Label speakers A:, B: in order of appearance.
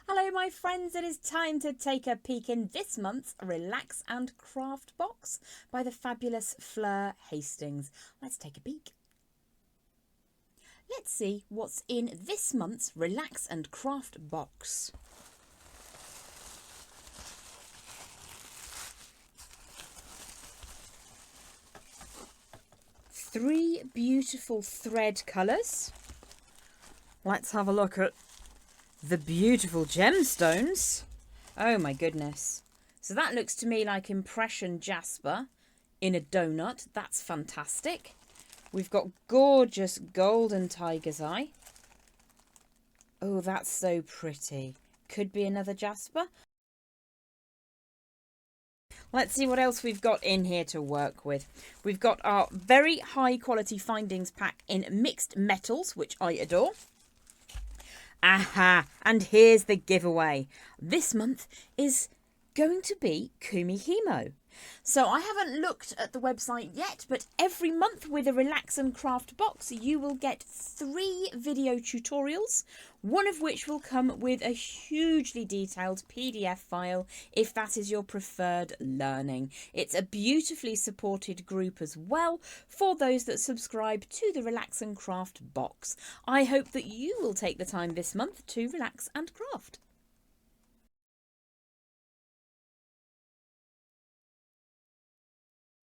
A: Hello my friends, it is time to take a peek in this month's Relax and Craft box by the fabulous Fleur Hastings. Let's take a peek. Let's see what's in this month's Relax and Craft box. Three beautiful thread colours. Let's have a look at the beautiful gemstones. Oh my goodness. So that looks to me like impression jasper in a donut. That's fantastic. We've got gorgeous golden tiger's eye. Oh, that's so pretty. Could be another jasper. Let's see what else we've got in here to work with. We've got our very high quality findings pack in mixed metals, which I adore. Aha, and here's the giveaway. This month is going to be Kumi Himo. So I haven't looked at the website yet, but every month with a Relax and Craft box, you will get 3 video tutorials, one of which will come with a hugely detailed PDF file if that is your preferred learning. It's a beautifully supported group as well for those that subscribe to the Relax and Craft box. I hope that you will take the time this month to relax and craft.